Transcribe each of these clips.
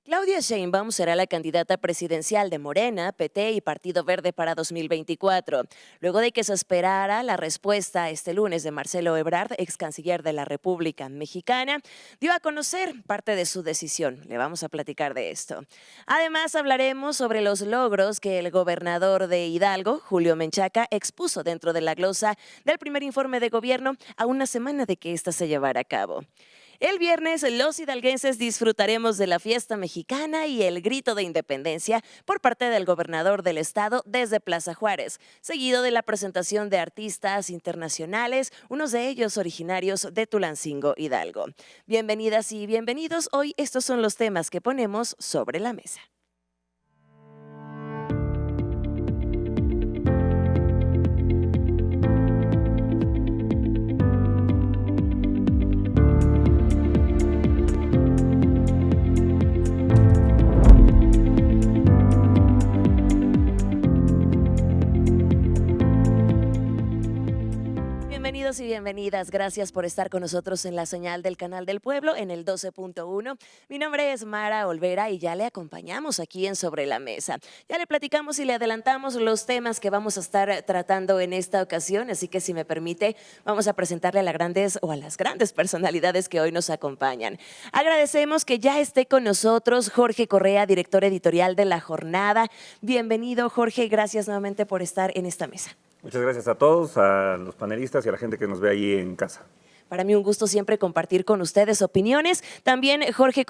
Claudia Sheinbaum será la candidata presidencial de Morena, PT y Partido Verde para 2024, luego de que se esperara la respuesta este lunes de Marcelo Ebrard, ex canciller de la República Mexicana, dio a conocer parte de su decisión. Le vamos a platicar de esto. Además, hablaremos sobre los logros que el gobernador de Hidalgo, Julio Menchaca, expuso dentro de la glosa del primer informe de gobierno a una semana de que ésta se llevara a cabo. El viernes, los hidalguenses disfrutaremos de la fiesta mexicana y el grito de independencia por parte del gobernador del estado desde Plaza Juárez, seguido de la presentación de artistas internacionales, unos de ellos originarios de Tulancingo, Hidalgo. Bienvenidas y bienvenidos. Hoy estos son los temas que ponemos sobre la mesa. Bienvenidos y bienvenidas. Gracias por estar con nosotros en la señal del Canal del Pueblo en el 12.1. Mi nombre es Mara Olvera y ya le acompañamos aquí en Sobre la Mesa. Ya le platicamos y le adelantamos los temas que vamos a estar tratando en esta ocasión, así que si me permite, vamos a presentarle a las grandes personalidades que hoy nos acompañan. Agradecemos que ya esté con nosotros Jorge Correa, director editorial de La Jornada. Bienvenido, Jorge. Gracias nuevamente por estar en esta mesa. Muchas gracias a todos, a los panelistas y a la gente que nos ve ahí en casa. Para mí un gusto siempre compartir con ustedes opiniones. También Jorge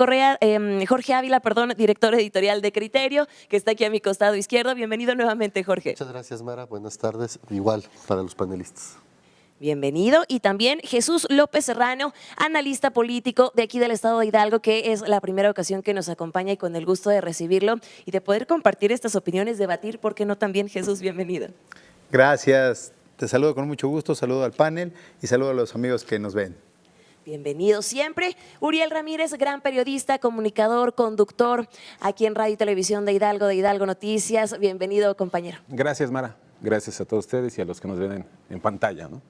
Ávila, director editorial de Criterio, que está aquí a mi costado izquierdo. Bienvenido nuevamente, Jorge. Muchas gracias, Mara. Buenas tardes. Igual para los panelistas. Bienvenido. Y también Jesús López Serrano, analista político de aquí del estado de Hidalgo, que es la primera ocasión que nos acompaña y con el gusto de recibirlo y de poder compartir estas opiniones, debatir, ¿por qué no también? Jesús, bienvenido. Gracias, te saludo con mucho gusto, saludo al panel y saludo a los amigos que nos ven. Bienvenido siempre. Uriel Ramírez, gran periodista, comunicador, conductor aquí en Radio y Televisión de Hidalgo Noticias. Bienvenido, compañero. Gracias, Mara. Gracias a todos ustedes y a los que nos ven en pantalla, ¿no?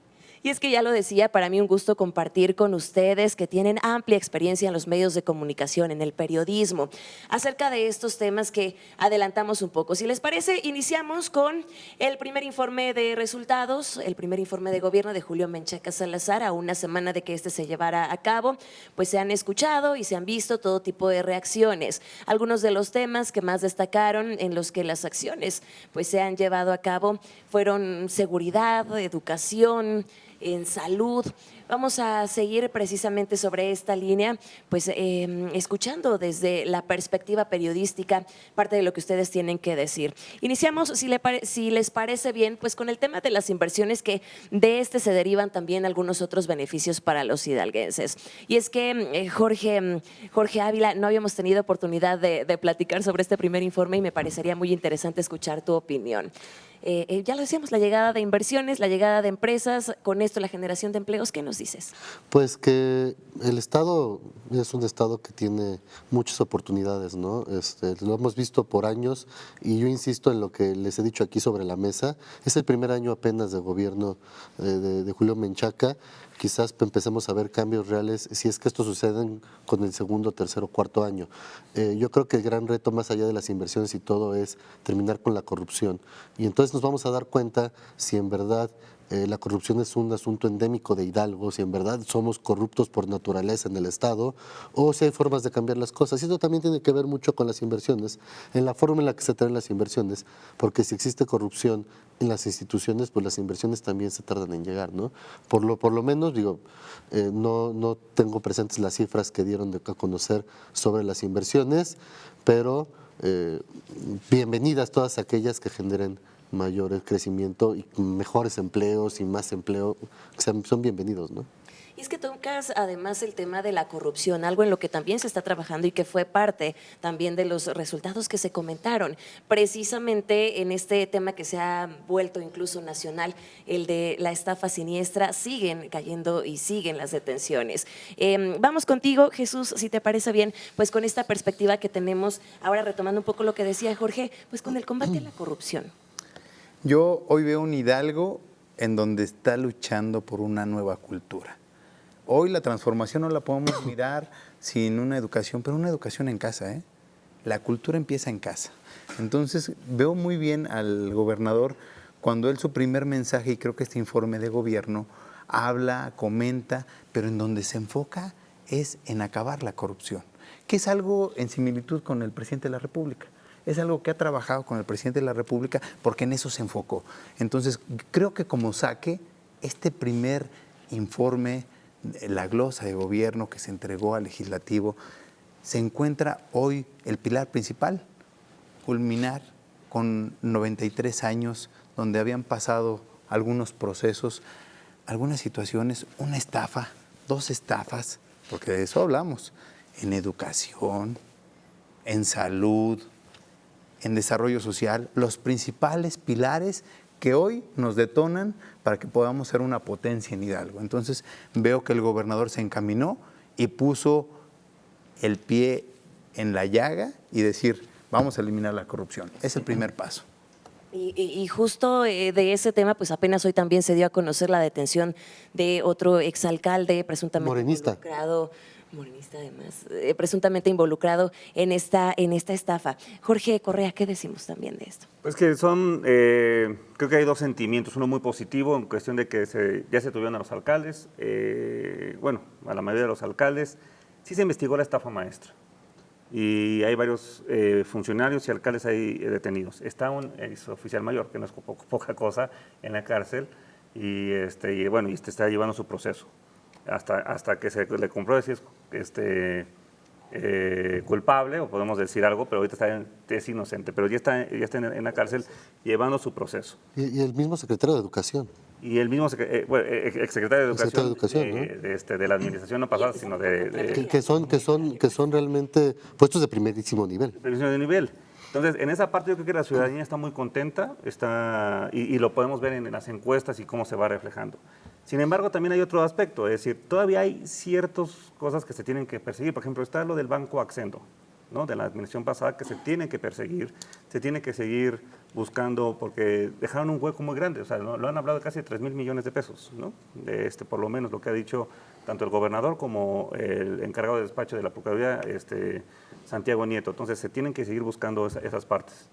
Y es que ya lo decía, para mí un gusto compartir con ustedes que tienen amplia experiencia en los medios de comunicación, en el periodismo, acerca de estos temas que adelantamos un poco. Si les parece, iniciamos con el primer informe de resultados, el primer informe de gobierno de Julio Menchaca Salazar, a una semana de que este se llevara a cabo, pues se han escuchado y se han visto todo tipo de reacciones. Algunos de los temas que más destacaron en los que las acciones pues se han llevado a cabo fueron seguridad, educación, en salud. Vamos a seguir precisamente sobre esta línea, pues escuchando desde la perspectiva periodística parte de lo que ustedes tienen que decir. Iniciamos, si les parece bien, pues con el tema de las inversiones, que de este se derivan también algunos otros beneficios para los hidalguenses. Y es que Jorge Ávila, no habíamos tenido oportunidad de platicar sobre este primer informe y me parecería muy interesante escuchar tu opinión. Ya lo decíamos, la llegada de inversiones, la llegada de empresas, con esto la generación de empleos, ¿qué nos dices? Pues que el Estado es un Estado que tiene muchas oportunidades, ¿no? Lo hemos visto por años y yo insisto en lo que les he dicho aquí sobre la mesa. Es el primer año apenas de gobierno de Julio Menchaca. Quizás empecemos a ver cambios reales si es que esto sucede con el segundo, tercero, cuarto año. Yo creo que el gran reto, más allá de las inversiones y todo, es terminar con la corrupción. Y entonces nos vamos a dar cuenta si en verdad la corrupción es un asunto endémico de Hidalgo, si en verdad somos corruptos por naturaleza en el Estado, o si hay formas de cambiar las cosas. Y esto también tiene que ver mucho con las inversiones, en la forma en la que se traen las inversiones, porque si existe corrupción en las instituciones, pues las inversiones también se tardan en llegar, ¿no? Por lo menos, digo, no tengo presentes las cifras que dieron a conocer sobre las inversiones, pero bienvenidas todas aquellas que generen mayor crecimiento y mejores empleos y más empleo, son bienvenidos, ¿no? Y es que tocas además el tema de la corrupción, algo en lo que también se está trabajando y que fue parte también de los resultados que se comentaron, precisamente en este tema que se ha vuelto incluso nacional, el de la estafa siniestra. Siguen cayendo y siguen las detenciones. Vamos contigo, Jesús, si te parece bien, pues con esta perspectiva que tenemos, ahora retomando un poco lo que decía Jorge, pues con el combate a la corrupción. Yo hoy veo un Hidalgo en donde está luchando por una nueva cultura. Hoy la transformación no la podemos mirar sin una educación, pero una educación en casa, ¿eh? la cultura empieza en casa. Entonces, veo muy bien al gobernador cuando él su primer mensaje, y creo que este informe de gobierno, habla, comenta, pero en donde se enfoca es en acabar la corrupción, que es algo en similitud con el presidente de la República. Es algo que ha trabajado con el presidente de la República porque en eso se enfocó. Entonces, creo que como saque, este primer informe, la glosa de gobierno que se entregó al legislativo, se encuentra hoy el pilar principal, culminar con 93 años, donde habían pasado algunos procesos, algunas situaciones, una estafa, 2 estafas, porque de eso hablamos, en educación, en salud, en desarrollo social, los principales pilares que hoy nos detonan para que podamos ser una potencia en Hidalgo. Entonces veo que el gobernador se encaminó y puso el pie en la llaga y decir, vamos a eliminar la corrupción. Es el primer paso. Y justo de ese tema, pues apenas hoy también se dio a conocer la detención de otro exalcalde presuntamente Morenista. involucrado, morenista además, presuntamente involucrado en esta estafa. Jorge Correa, ¿qué decimos también de esto? Pues que son, creo que hay 2 sentimientos, uno muy positivo en cuestión de que ya se tuvieron a los alcaldes, bueno, a la mayoría de los alcaldes, sí se investigó la estafa maestra. Y hay varios funcionarios y alcaldes ahí detenidos. Está un oficial mayor, que no es poca cosa, en la cárcel, y bueno, está llevando su proceso hasta que se le compruebe si es culpable, o podemos decir algo, pero ahorita es inocente, pero ya está en la cárcel llevando su proceso. Y el mismo secretario de Educación. Y el mismo exsecretario de Educación, ¿no? de la administración no pasada, sino Que son realmente puestos de primerísimo nivel. de nivel. Entonces, en esa parte yo creo que la ciudadanía está muy contenta, y lo podemos ver en las encuestas y cómo se va reflejando. Sin embargo, también hay otro aspecto, es decir, todavía hay ciertas cosas que se tienen que perseguir. Por ejemplo, está lo del Banco Accendo, ¿no?, de la administración pasada, que se tiene que perseguir, se tiene que seguir buscando, porque dejaron un hueco muy grande. O sea, lo han hablado de casi 3,000 millones de pesos, ¿no? Por lo menos lo que ha dicho tanto el gobernador como el encargado de despacho de la Procuraduría, Santiago Nieto. Entonces, se tienen que seguir buscando esas partes.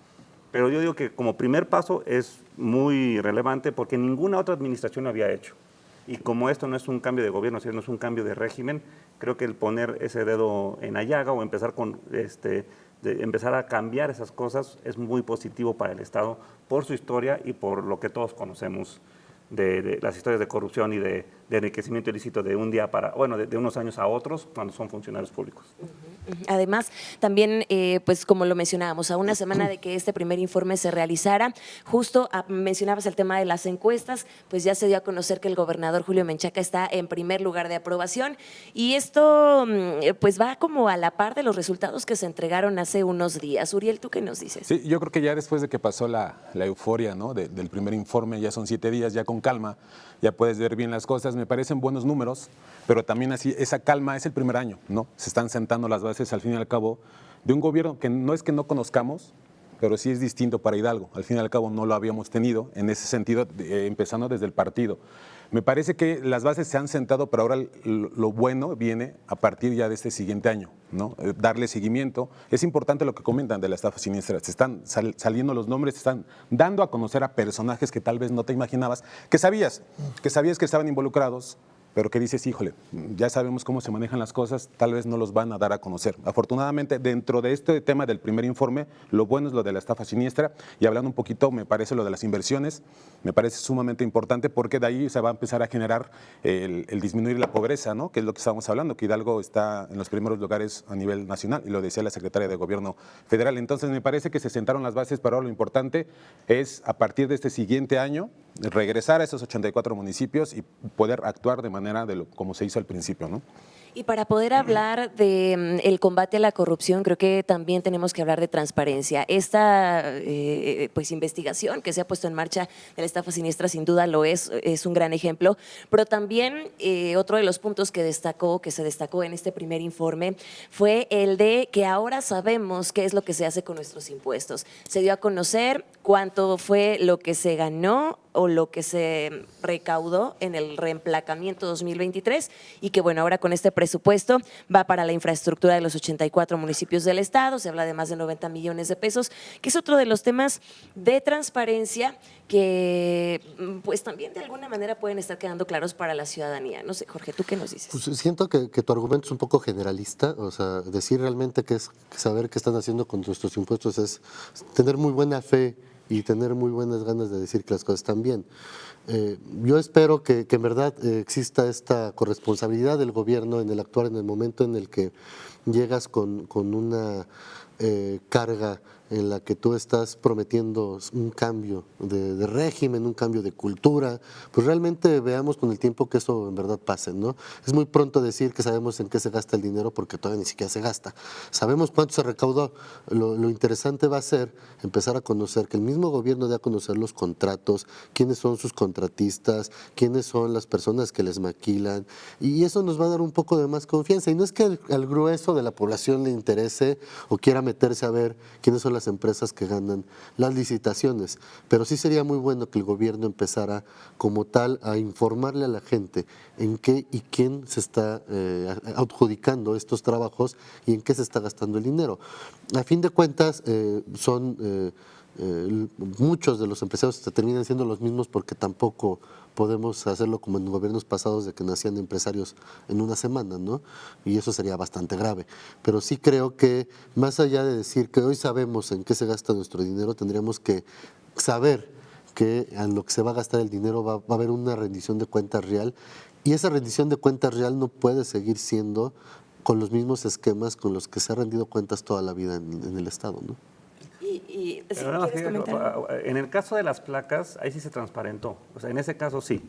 Pero yo digo que como primer paso es muy relevante porque ninguna otra administración lo había hecho. Y como esto no es un cambio de gobierno, no es un cambio de régimen, creo que el poner ese dedo en la llaga o empezar empezar a cambiar esas cosas es muy positivo para el Estado por su historia y por lo que todos conocemos de las historias de corrupción y de enriquecimiento ilícito de un día de unos años a otros cuando son funcionarios públicos. Además, también, pues como lo mencionábamos, a una semana de que este primer informe se realizara, justo mencionabas el tema de las encuestas, pues ya se dio a conocer que el gobernador Julio Menchaca está en primer lugar de aprobación, y esto pues va como a la par de los resultados que se entregaron hace unos días. Uriel, ¿tú qué nos dices? Sí, yo creo que ya después de que pasó la euforia, ¿no?, del primer informe, ya son 7 días, ya con calma, ya puedes ver bien las cosas, me parecen buenos números, pero también así, esa calma es el primer año, ¿no? Se están sentando las bases al fin y al cabo de un gobierno que no es que no conozcamos, pero sí es distinto para Hidalgo. Al fin y al cabo no lo habíamos tenido en ese sentido, empezando desde el partido. Me parece que las bases se han sentado, pero ahora lo bueno viene a partir ya de este siguiente año, ¿no? Darle seguimiento. Es importante lo que comentan de la estafa siniestra. Se están saliendo los nombres, se están dando a conocer a personajes que tal vez no te imaginabas, que sabías que estaban involucrados, pero que dices, híjole, ya sabemos cómo se manejan las cosas, tal vez no los van a dar a conocer. Afortunadamente, dentro de este tema del primer informe, lo bueno es lo de la estafa siniestra, y hablando un poquito, me parece lo de las inversiones, me parece sumamente importante porque de ahí se va a empezar a generar el disminuir la pobreza, ¿no?, que es lo que estábamos hablando, que Hidalgo está en los primeros lugares a nivel nacional, y lo decía la secretaria de Gobierno Federal. Entonces, me parece que se sentaron las bases, pero ahora lo importante es, a partir de este siguiente año, regresar a esos 84 municipios y poder actuar de manera como se hizo al principio, ¿no? Y para poder hablar del combate a la corrupción, creo que también tenemos que hablar de transparencia. Esta pues investigación que se ha puesto en marcha de la estafa siniestra sin duda lo es un gran ejemplo, pero también otro de los puntos que se destacó en este primer informe fue el de que ahora sabemos qué es lo que se hace con nuestros impuestos. Se dio a conocer cuánto fue lo que se ganó o lo que se recaudó en el reemplacamiento 2023 y que bueno, ahora con este presupuesto va para la infraestructura de los 84 municipios del estado, se habla de más de 90 millones de pesos, que es otro de los temas de transparencia que pues también de alguna manera pueden estar quedando claros para la ciudadanía. No sé, Jorge, ¿tú qué nos dices? Pues siento que tu argumento es un poco generalista, o sea, decir realmente que es saber qué están haciendo con nuestros impuestos es tener muy buena fe y tener muy buenas ganas de decir que las cosas están bien. Yo espero que en verdad exista esta corresponsabilidad del gobierno en el actuar en el momento en el que llegas con una carga en la que tú estás prometiendo un cambio de régimen, un cambio de cultura, pues realmente veamos con el tiempo que eso en verdad pase, ¿no? Es muy pronto decir que sabemos en qué se gasta el dinero porque todavía ni siquiera se gasta. Sabemos cuánto se recaudó. Lo interesante va a ser empezar a conocer, que el mismo gobierno dé a conocer los contratos, quiénes son sus contratistas, quiénes son las personas que les maquilan, y eso nos va a dar un poco de más confianza. Y no es que al grueso de la población le interese o quiera meterse a ver quiénes son las empresas que ganan las licitaciones, pero sí sería muy bueno que el gobierno empezara como tal a informarle a la gente en qué y quién se está adjudicando estos trabajos y en qué se está gastando el dinero. A fin de cuentas, muchos de los empresarios terminan siendo los mismos porque tampoco podemos hacerlo como en gobiernos pasados de que nacían empresarios en una semana, ¿no? Y eso sería bastante grave. Pero sí creo que más allá de decir que hoy sabemos en qué se gasta nuestro dinero, tendríamos que saber que en lo que se va a gastar el dinero va a haber una rendición de cuentas real, y esa rendición de cuentas real no puede seguir siendo con los mismos esquemas con los que se ha rendido cuentas toda la vida en el Estado, ¿no? Sí, Pero nada más ¿quieres que, comentar? en el caso de las placas, ahí sí se transparentó. O sea, en ese caso sí,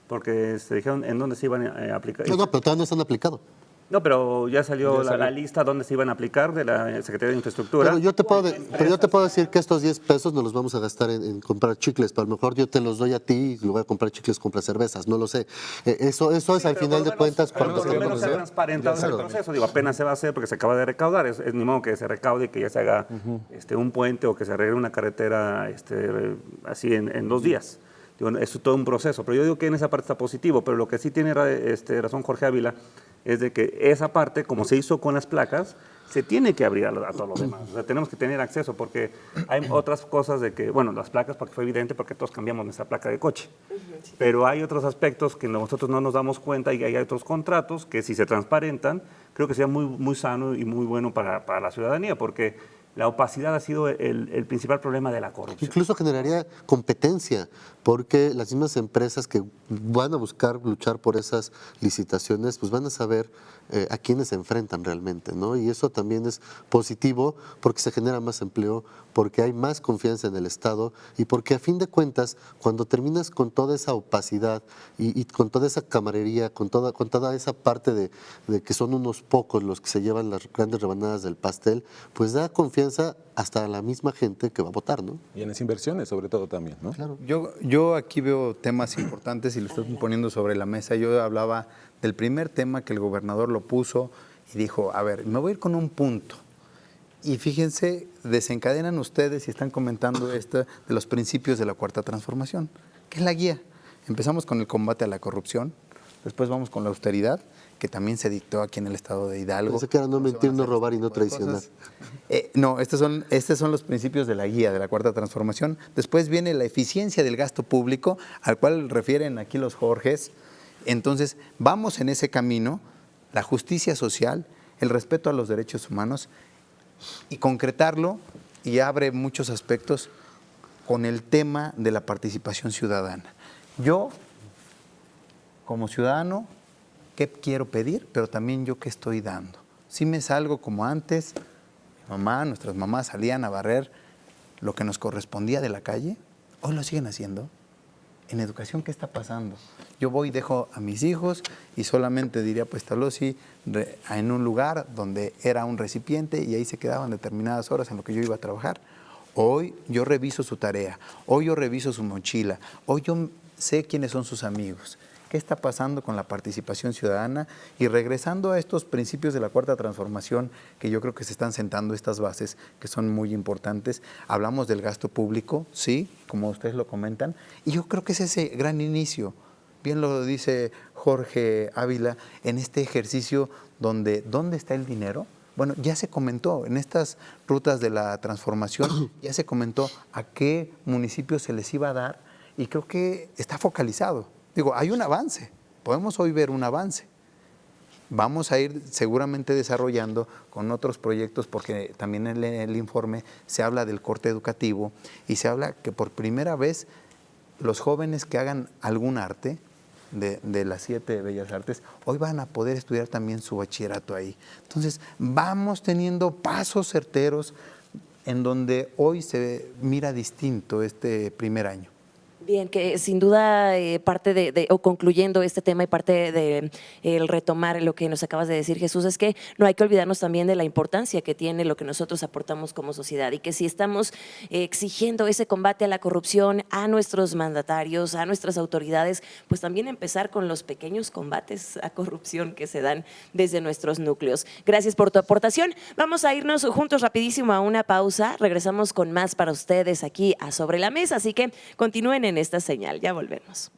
porque se dijeron en dónde se iban a aplicar. No, pero todavía no están aplicados. No, pero ya salió la lista donde se iban a aplicar de la Secretaría de Infraestructura. Pero yo te puedo decir que estos 10 pesos nos los vamos a gastar en comprar chicles, pero a lo mejor yo te los doy a ti y luego voy a comprar chicles, comprar cervezas, no lo sé. Eso es al final de cuentas cuando Por lo menos se ha transparentado el proceso. Digo, apenas se va a hacer porque se acaba de recaudar. Es ni modo que se recaude y que ya se haga un puente o que se arregle una carretera así en 2 días. Digo, es todo un proceso, pero yo digo que en esa parte está positivo, pero lo que sí tiene razón Jorge Ávila es de que esa parte, como se hizo con las placas, se tiene que abrir a todos los demás. O sea, tenemos que tener acceso porque hay otras cosas de que, bueno, las placas porque fue evidente porque todos cambiamos nuestra placa de coche, pero hay otros aspectos que nosotros no nos damos cuenta y hay otros contratos que si se transparentan, creo que sería muy, muy sano y muy bueno para la ciudadanía porque la opacidad ha sido el principal problema de la corrupción. incluso generaría competencia, porque las mismas empresas que van a buscar luchar por esas licitaciones, pues van a saber a quiénes se enfrentan realmente, ¿no? Y eso también es positivo porque se genera más empleo, porque hay más confianza en el Estado y porque a fin de cuentas, cuando terminas con toda esa opacidad y con toda esa camarería, con toda esa parte de que son unos pocos los que se llevan las grandes rebanadas del pastel, pues da confianza hasta a la misma gente que va a votar, ¿no? Y en las inversiones, sobre todo también, ¿no? Claro. Yo aquí veo temas importantes y lo estoy poniendo sobre la mesa. Yo hablaba del primer tema que el gobernador lo puso y dijo, a ver, me voy a ir con un punto. Y fíjense, desencadenan ustedes y están comentando esto de los principios de la Cuarta Transformación, que es la guía. Empezamos con el combate a la corrupción, después vamos con la austeridad, que también se dictó aquí en el estado de Hidalgo. Pensé que era no mentir, no robar y no traicionar. No, estos son los principios de la guía de la Cuarta Transformación. Después viene la eficiencia del gasto público, al cual refieren aquí los Jorges. Entonces, vamos en ese camino, la justicia social, el respeto a los derechos humanos y concretarlo, y abre muchos aspectos con el tema de la participación ciudadana. Yo, como ciudadano, ¿qué quiero pedir? Pero también yo, ¿qué estoy dando? Si me salgo como antes, nuestras mamás salían a barrer lo que nos correspondía de la calle, hoy lo siguen haciendo. En educación, ¿qué está pasando? Yo voy y dejo a mis hijos y solamente diría Pestalozzi en un lugar donde era un recipiente y ahí se quedaban determinadas horas en lo que yo iba a trabajar. Hoy yo reviso su tarea, hoy yo reviso su mochila, hoy yo sé quiénes son sus amigos. qué está pasando con la participación ciudadana y regresando a estos principios de la Cuarta Transformación, que yo creo que se están sentando estas bases que son muy importantes. Hablamos del gasto público, sí, como ustedes lo comentan, y yo creo que es ese gran inicio. Bien lo dice Jorge Ávila, en este ejercicio donde ¿dónde está el dinero? Bueno, ya se comentó, en estas rutas de la transformación, ya se comentó a qué municipios se les iba a dar y creo que está focalizado. Digo, hay un avance, podemos hoy ver un avance. Vamos a ir seguramente desarrollando con otros proyectos porque también en el informe se habla del corte educativo y se habla que por primera vez los jóvenes que hagan algún arte, de las 7 bellas artes, hoy van a poder estudiar también su bachillerato ahí. Entonces, vamos teniendo pasos certeros en donde hoy se mira distinto este primer año. Bien, que sin duda parte o concluyendo este tema y parte de el retomar lo que nos acabas de decir, Jesús, es que no hay que olvidarnos también de la importancia que tiene lo que nosotros aportamos como sociedad y que si estamos exigiendo ese combate a la corrupción a nuestros mandatarios, a nuestras autoridades, pues también empezar con los pequeños combates a corrupción que se dan desde nuestros núcleos. Gracias por tu aportación. Vamos a irnos juntos rapidísimo a una pausa. Regresamos con más para ustedes aquí a Sobre la Mesa, así que continúen en esta señal. Ya volvemos.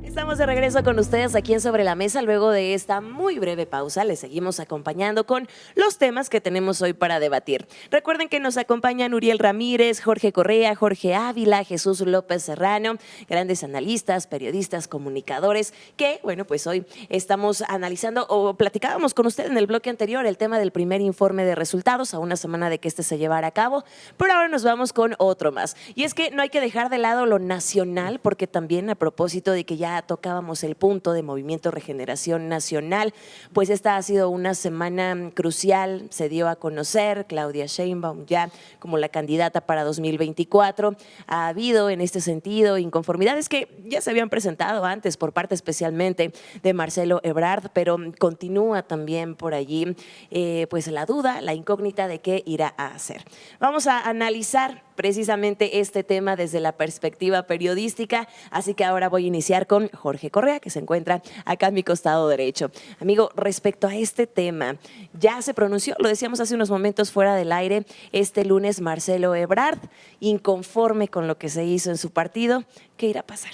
Estamos de regreso con ustedes aquí en Sobre la Mesa. Luego de esta muy breve pausa, les seguimos acompañando con los temas que tenemos hoy para debatir. Recuerden que nos acompañan Uriel Ramírez, Jorge Correa, Jorge Ávila, Jesús López Serrano, grandes analistas, periodistas, comunicadores, que, bueno, pues hoy estamos analizando o platicábamos con usted en el bloque anterior el tema del primer informe de resultados a una semana de que este se llevara a cabo, pero ahora nos vamos con otro más. Y es que no hay que dejar de lado lo nacional, porque también a propósito de que ya tocábamos el punto de Movimiento Regeneración Nacional, pues esta ha sido una semana crucial. Se dio a conocer Claudia Sheinbaum ya como la candidata para 2024. Ha habido en este sentido inconformidades que ya se habían presentado antes por parte especialmente de Marcelo Ebrard, pero continúa también por allí pues la duda, la incógnita de qué irá a hacer. Vamos a analizar precisamente este tema desde la perspectiva periodística, así que ahora voy a iniciar con Jorge Correa, que se encuentra acá a mi costado derecho. Amigo, respecto a este tema, ya se pronunció, lo decíamos hace unos momentos fuera del aire, este lunes Marcelo Ebrard, inconforme con lo que se hizo en su partido. ¿Qué irá a pasar?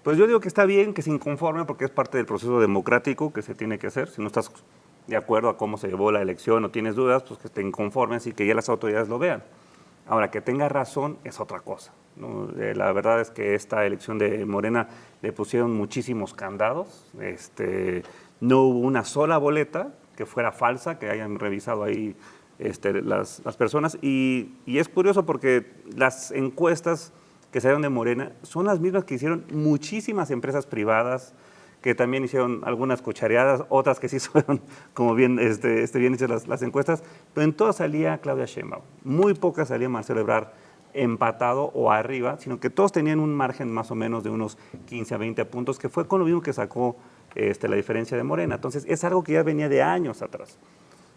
Pues yo digo que está bien que se inconforme porque es parte del proceso democrático que se tiene que hacer. Si no estás de acuerdo a cómo se llevó la elección o tienes dudas, pues que te inconformes y que ya las autoridades lo vean. Ahora, que tenga razón es otra cosa, ¿no? La verdad es que esta elección de Morena le pusieron muchísimos candados. No hubo una sola boleta que fuera falsa, que hayan revisado ahí las personas. Y es curioso porque las encuestas que salieron de Morena son las mismas que hicieron muchísimas empresas privadas, que también hicieron algunas cuchareadas, otras que sí fueron como bien, bien hechas las encuestas, pero en todas salía Claudia Sheinbaum. Muy pocas salía Marcelo Ebrard empatado o arriba, sino que todos tenían un margen más o menos de unos 15 a 20 puntos, que fue con lo mismo que sacó la diferencia de Morena. Entonces, es algo que ya venía de años atrás.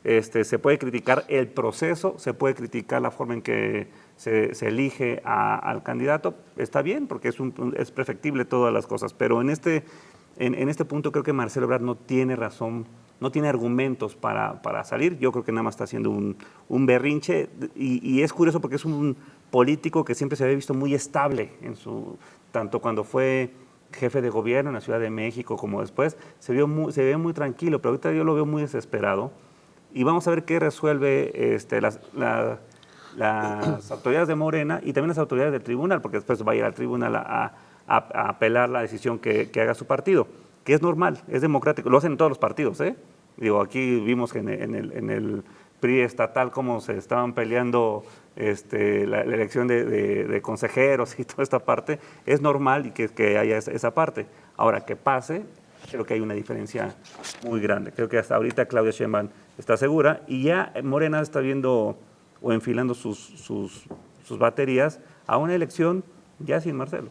Se puede criticar el proceso, se puede criticar la forma en que se elige al candidato. Está bien, porque es perfectible todas las cosas, pero en este punto creo que Marcelo Ebrard no tiene razón, no tiene argumentos para salir. Yo creo que nada más está haciendo un berrinche y es curioso porque es un político que siempre se había visto muy estable, tanto cuando fue jefe de gobierno en la Ciudad de México como después, se ve muy tranquilo, pero ahorita yo lo veo muy desesperado y vamos a ver qué resuelve las autoridades de Morena y también las autoridades del tribunal, porque después va a ir al tribunal a apelar la decisión que haga su partido, que es normal, es democrático, lo hacen en todos los partidos, ¿eh? Digo, aquí vimos que en el PRI estatal cómo se estaban peleando la elección de consejeros y toda esta parte, es normal y que haya esa parte. Ahora, que pase, creo que hay una diferencia muy grande. Creo que hasta ahorita Claudia Sheinbaum está segura y ya Morena está viendo o enfilando sus baterías a una elección ya sin Marcelo.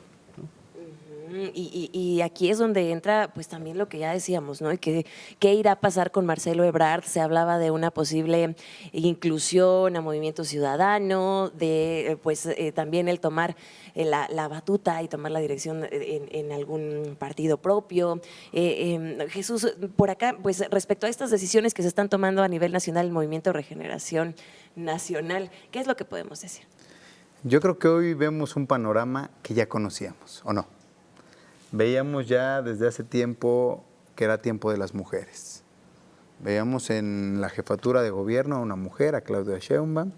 Y aquí es donde entra pues también lo que ya decíamos, ¿no? Y ¿qué irá a pasar con Marcelo Ebrard? Se hablaba de una posible inclusión a Movimiento Ciudadano, de también el tomar la batuta y tomar la dirección en algún partido propio. Jesús, por acá, pues respecto a estas decisiones que se están tomando a nivel nacional, el Movimiento Regeneración Nacional, ¿qué es lo que podemos decir? Yo creo que hoy vemos un panorama que ya conocíamos, ¿o no? Veíamos ya desde hace tiempo que era tiempo de las mujeres. Veíamos en la jefatura de gobierno a una mujer, a Claudia Sheinbaum.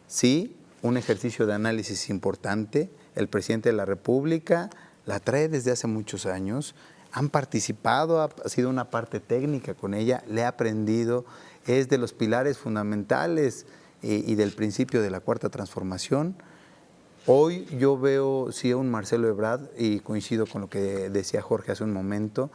Sí, un ejercicio de análisis importante. El presidente de la República la trae desde hace muchos años. Han participado, ha sido una parte técnica con ella, le ha aprendido, es de los pilares fundamentales y del principio de la Cuarta Transformación. Hoy yo veo sí a un Marcelo Ebrard, y coincido con lo que decía Jorge hace un momento,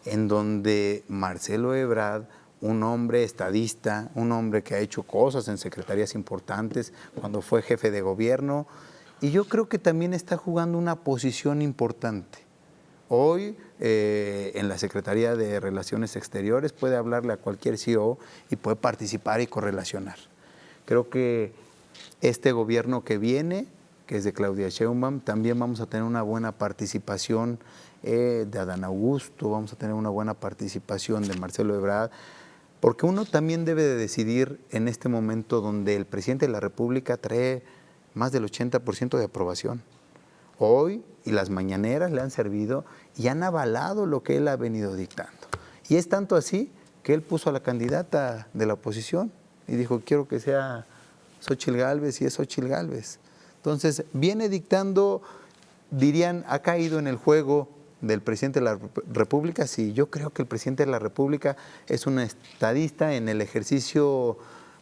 en donde Marcelo Ebrard, un hombre estadista, un hombre que ha hecho cosas en secretarías importantes, cuando fue jefe de gobierno, y yo creo que también está jugando una posición importante. Hoy, en la Secretaría de Relaciones Exteriores, puede hablarle a cualquier CEO y puede participar y correlacionar. Creo que este gobierno que viene, que es de Claudia Sheinbaum, también vamos a tener una buena participación de Adán Augusto, vamos a tener una buena participación de Marcelo Ebrard, porque uno también debe de decidir en este momento donde el presidente de la República trae más del 80% de aprobación. Hoy, y las mañaneras le han servido y han avalado lo que él ha venido dictando. Y es tanto así que él puso a la candidata de la oposición y dijo, quiero que sea Xóchitl Gálvez, y es Xóchitl Gálvez. Entonces, viene dictando, dirían, ha caído en el juego del presidente de la República. Sí, yo creo que el presidente de la República es un estadista en el ejercicio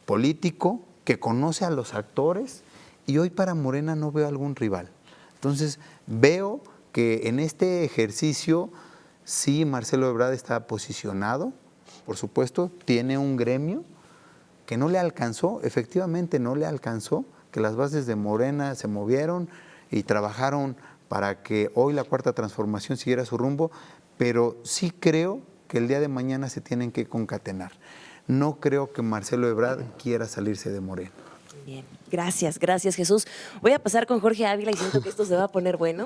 político, que conoce a los actores, y hoy para Morena no veo algún rival. Entonces, veo que en este ejercicio sí Marcelo Ebrard está posicionado, por supuesto, tiene un gremio que no le alcanzó, efectivamente no le alcanzó, que las bases de Morena se movieron y trabajaron para que hoy la Cuarta Transformación siguiera su rumbo, pero sí creo que el día de mañana se tienen que concatenar. No creo que Marcelo Ebrard quiera salirse de Morena. Bien, gracias Jesús. Voy a pasar con Jorge Ávila y siento que esto se va a poner bueno.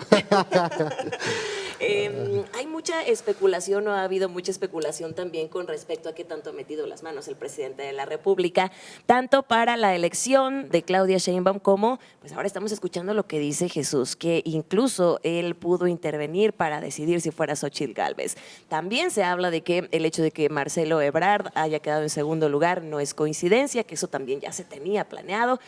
Hay mucha especulación, o ha habido mucha especulación también con respecto a qué tanto ha metido las manos el presidente de la República, tanto para la elección de Claudia Sheinbaum como, pues ahora estamos escuchando lo que dice Jesús, que incluso él pudo intervenir para decidir si fuera Xóchitl Gálvez. También se habla de que el hecho de que Marcelo Ebrard haya quedado en segundo lugar no es coincidencia, que eso también ya se tenía planeado.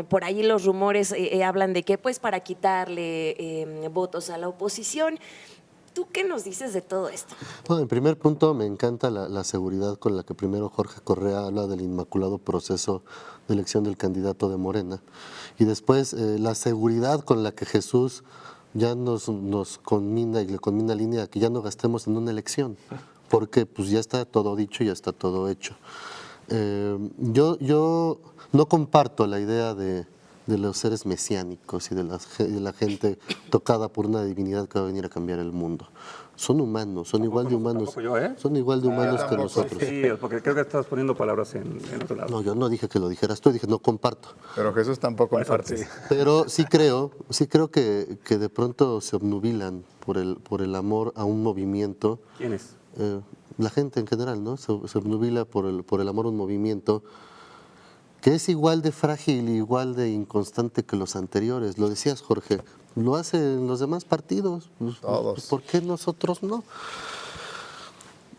Por ahí los rumores hablan de que pues para quitarle votos a la oposición. ¿Tú qué nos dices de todo esto? Bueno, en primer punto, me encanta la seguridad con la que primero Jorge Correa habla del inmaculado proceso de elección del candidato de Morena, y después la seguridad con la que Jesús ya nos conmina y le conmina línea que ya no gastemos en una elección, porque pues ya está todo dicho, ya está todo hecho. Yo no comparto la idea de los seres mesiánicos y de la gente tocada por una divinidad que va a venir a cambiar el mundo. Son humanos, son igual de humanos. Tampoco yo, ¿eh? Son igual de humanos que nosotros. Sí, porque creo que estás poniendo palabras en otro lado. No, yo no dije que lo dijeras tú, dije no comparto. Pero Jesús tampoco comparte. Sí. Pero sí creo que de pronto se obnubilan por el amor a un movimiento. ¿Quién es? La gente en general, ¿no? Se obnubila por el amor a un movimiento que es igual de frágil y igual de inconstante que los anteriores. Lo decías, Jorge, lo hacen los demás partidos. Todos. ¿Por qué nosotros no?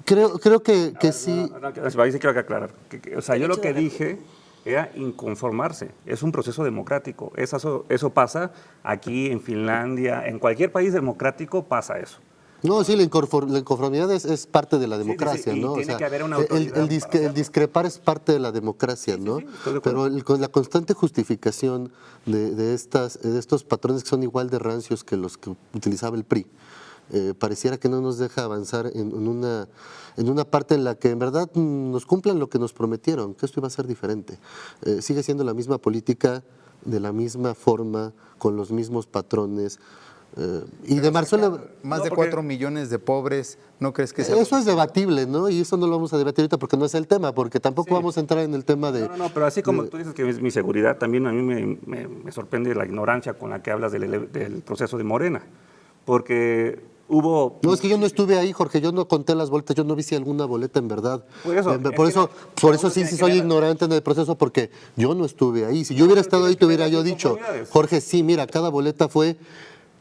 Creo que sí. Ahí sí quiero que aclarar. O sea, yo lo que dije era inconformarse. Es un proceso democrático. Eso pasa aquí en Finlandia, en cualquier país democrático pasa eso. No, sí, la inconformidad es parte de la democracia, y ¿no? tiene que haber una autoridad el discrepar es parte de la democracia, ¿no? sí, estoy de acuerdo. Pero con la constante justificación de estos patrones que son igual de rancios que los que utilizaba el PRI, pareciera que no nos deja avanzar en una parte en la que en verdad nos cumplan lo que nos prometieron, que esto iba a ser diferente. Sigue siendo la misma política, de la misma forma, con los mismos patrones. Y de Marcelo... Más No, de porque- 4 millones de pobres, ¿no crees que sea? Eso es debatible, ¿no? Y eso no lo vamos a debatir ahorita porque no es el tema, porque tampoco vamos a entrar en el tema de... No, pero así como tú dices que es mi seguridad, también a mí me sorprende la ignorancia con la que hablas del proceso de Morena, porque hubo... No, es que yo no estuve ahí, Jorge, yo no conté las boletas, yo no vi si alguna boleta en verdad. Por eso, Por eso sí, sí soy ignorante en el proceso, porque yo no estuve ahí. Si yo hubiera estado ahí, te hubiera yo dicho, conformidades. Jorge, sí, mira, cada boleta fue...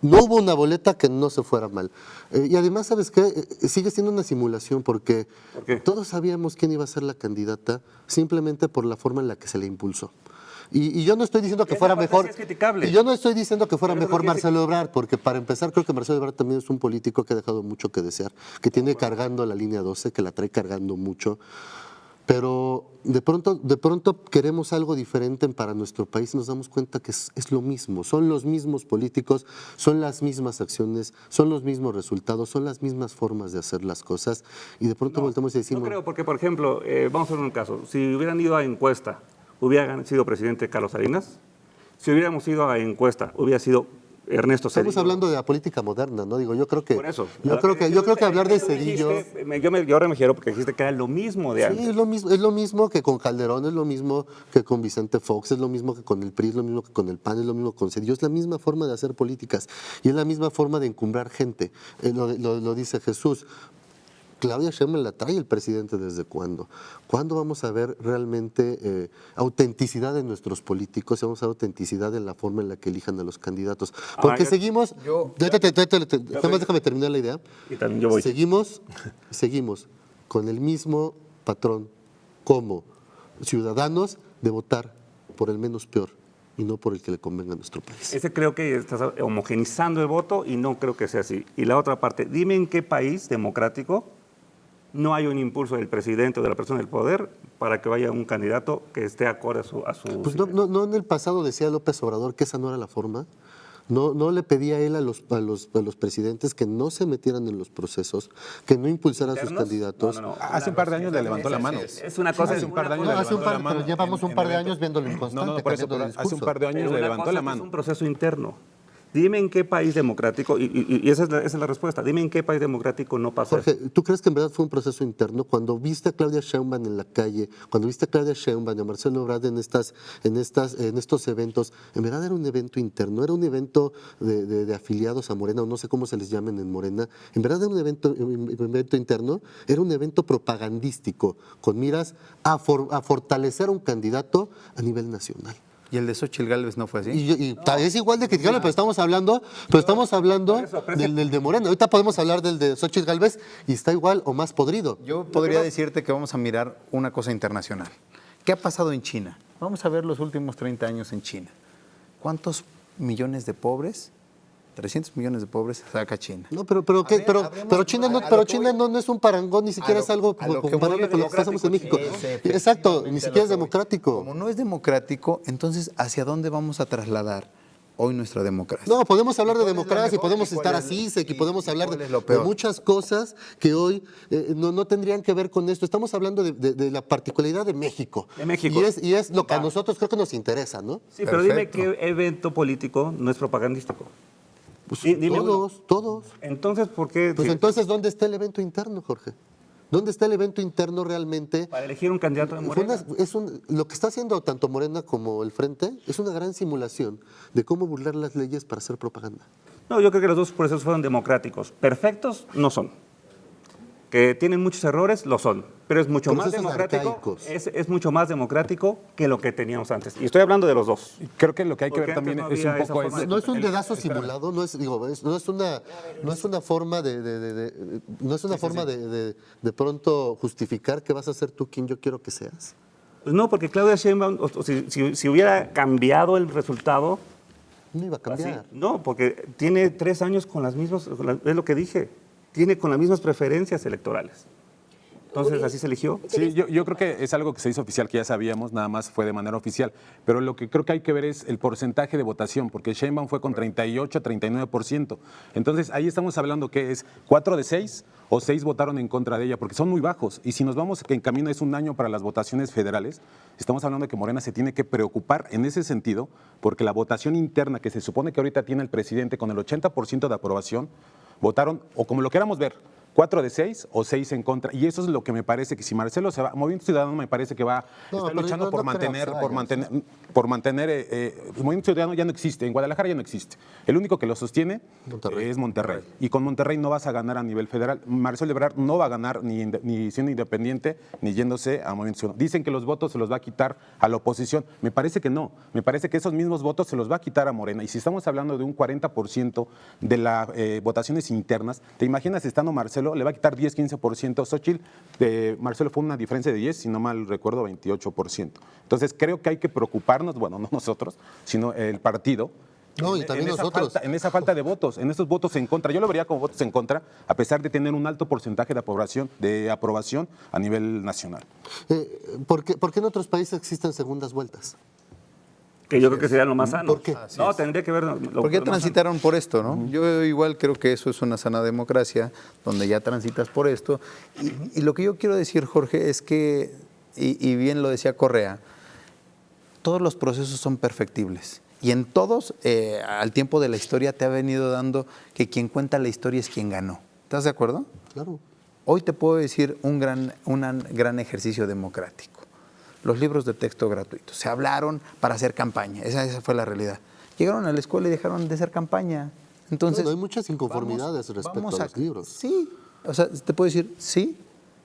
No hubo una boleta que no se fuera mal. Y además, ¿sabes qué? Sigue siendo una simulación porque ¿Por qué? todos sabíamos quién iba a ser la candidata simplemente por la forma en la que se le impulsó. Y yo no estoy diciendo que Esa fuera parte mejor. sí es criticable. Y yo no estoy diciendo que fuera Pero eso mejor no quiere decir- Marcelo Ebrard, porque para empezar, creo que Marcelo Ebrard también es un político que ha dejado mucho que desear, que tiene cargando la línea 12, que la trae cargando mucho. Pero de pronto queremos algo diferente para nuestro país y nos damos cuenta que es lo mismo. Son los mismos políticos, son las mismas acciones, son los mismos resultados, son las mismas formas de hacer las cosas. Y de pronto voltemos y decimos... No creo, porque, por ejemplo, vamos a ver un caso. Si hubieran ido a encuesta, ¿hubiera sido presidente Carlos Salinas? Si hubiéramos ido a encuesta, hubiera sido Ernesto Zedillo. Estamos hablando de la política moderna, ¿no? Digo, yo creo que... Por eso. Yo creo que hablar de Tú Zedillo... dijiste, yo ahora me quiero porque dijiste que era lo mismo de antes. Sí, es lo mismo que con Calderón, es lo mismo que con Vicente Fox, es lo mismo que con el PRI, es lo mismo que con el PAN, es lo mismo con Zedillo, es la misma forma de hacer políticas y es la misma forma de encumbrar gente. Lo dice Jesús. Claudia Sheinbaum la trae el presidente ¿desde cuándo? ¿Cuándo vamos a ver realmente autenticidad en nuestros políticos? Vamos a ver autenticidad en la forma en la que elijan a los candidatos. Porque yo- seguimos... Nada más déjame terminar la idea. Y también yo voy. Seguimos con el mismo patrón como ciudadanos de votar por el menos peor y no por el que le convenga a nuestro país. Ese creo que estás homogenizando el voto y no creo que sea así. Y la otra parte, dime en qué país democrático no hay un impulso del presidente o de la persona del poder para que vaya un candidato que esté acorde a su Pues no en el pasado decía López Obrador que esa no era la forma. No le pedía a él a los presidentes que no se metieran en los procesos, que no impulsaran a sus ¿Internos? candidatos. No. Hace un par de años le levantó la mano. Es una cosa. Hace un par de años No, le hace un levantó par- la mano. pero llevamos un par de años viéndolo No, inconstante, por eso, cambiando de pero hace un discurso. par de años Pero le una levantó cosa la que mano. Es un proceso interno. Dime en qué país democrático, y esa es la respuesta, dime en qué país democrático no pasa Jorge, eso. ¿tú crees que en verdad fue un proceso interno? Cuando viste a Claudia Sheinbaum en la calle, cuando viste a Claudia Sheinbaum y a Marcelo Ebrard en estos eventos, ¿en verdad era un evento interno? ¿Era un evento de afiliados a Morena, o no sé cómo se les llamen en Morena? ¿En verdad era un evento interno? Era un evento propagandístico, con miras a fortalecer a un candidato a nivel nacional. ¿Y el de Xochitl Gálvez no fue así? Es igual de criticable, pero estamos hablando del de Morena. Ahorita podemos hablar del de Xochitl Gálvez y está igual o más podrido. Yo podría decirte que vamos a mirar una cosa internacional. ¿Qué ha pasado en China? Vamos a ver los últimos 30 años en China. ¿Cuántos millones de pobres? 300 millones de pobres saca China. No, pero China no es un parangón, ni siquiera es algo comparable con lo que pasamos en México. Exacto, ni siquiera es democrático. Como no es democrático, entonces ¿hacia dónde vamos a trasladar hoy nuestra democracia? No, podemos hablar de ¿Cuál es la democracia y mejor podemos y cuál estar es- así, y y podemos hablar cuál de es lo peor? muchas cosas que hoy no tendrían que ver con esto. Estamos hablando de la particularidad de México. De México. Y es lo que a nosotros creo que nos interesa, ¿no? Sí, pero dime Perfecto. qué evento político no es propagandístico. Pues Dime uno. todos. Entonces, ¿por qué? Pues si- entonces, ¿dónde está el evento interno, Jorge? ¿Dónde está el evento interno realmente? para elegir un candidato de Fue Morena. lo que está haciendo tanto Morena como el Frente es una gran simulación de cómo burlar las leyes para hacer propaganda. No, yo creo que los dos procesos fueron democráticos. Perfectos no son. Que tienen muchos errores, lo son. Pero es mucho más Procesos democrático. arcaicos. Es mucho más democrático que lo que teníamos antes. Y estoy hablando de los dos. Creo que lo que hay que Porque ver también antes es no un había esa poco... forma de- No es un dedazo simulado, no es una forma de pronto justificar que vas a ser tú quien yo quiero que seas. Pues no, porque Claudia Sheinbaum, si hubiera cambiado el resultado, No iba a así, cambiar. no, porque tiene 3 años con las mismas, es lo que dije, tiene con las mismas preferencias electorales. Entonces, así se eligió. Sí, yo creo que es algo que se hizo oficial, que ya sabíamos, nada más fue de manera oficial. Pero lo que creo que hay que ver es el porcentaje de votación, porque Sheinbaum fue con 38, 39%. Entonces, ahí estamos hablando que es 4 de 6 o 6 votaron en contra de ella, porque son muy bajos. Y si nos vamos en camino, es un año para las votaciones federales, estamos hablando de que Morena se tiene que preocupar en ese sentido, porque la votación interna que se supone que ahorita tiene el presidente con el 80% de aprobación, votaron, o como lo queramos ver, 4 de 6 o 6 en contra. Y eso es lo que me parece que si Marcelo se va, Movimiento Ciudadano me parece que va a estar luchando por mantener, Movimiento Ciudadano ya no existe, en Guadalajara ya no existe. El único que lo sostiene es Monterrey. Y con Monterrey no vas a ganar a nivel federal. Marcelo Ebrard no va a ganar ni siendo independiente, ni yéndose a Movimiento Ciudadano. Dicen que los votos se los va a quitar a la oposición. Me parece que no. Me parece que esos mismos votos se los va a quitar a Morena. Y si estamos hablando de un 40% de las votaciones internas, ¿te imaginas estando Marcelo? Le va a quitar 10, 15%. Xochitl, de Marcelo fue una diferencia de 10, si no mal recuerdo, 28%. Entonces creo que hay que preocuparnos, bueno, no nosotros, sino el partido. No, y también nosotros. En esa falta de votos, en esos votos en contra. Yo lo vería como votos en contra, a pesar de tener un alto porcentaje de aprobación a nivel nacional. ¿Por qué en otros países existen segundas vueltas? Que yo creo que sería lo más sano. ¿Por qué? No, tendría que ver. Porque ya transitaron por esto, ¿no? Yo igual creo que eso es una sana democracia, donde ya transitas por esto. Y lo que yo quiero decir, Jorge, es que, y bien lo decía Correa, todos los procesos son perfectibles. Y en todos, al tiempo de la historia, te ha venido dando que quien cuenta la historia es quien ganó. ¿Estás de acuerdo? Claro. Hoy te puedo decir un gran ejercicio democrático. Los libros de texto gratuitos. Se hablaron para hacer campaña. Esa fue la realidad. Llegaron a la escuela y dejaron de hacer campaña. Entonces, Bueno, hay muchas inconformidades respecto a los libros. Sí. O sea, te puedo decir, sí.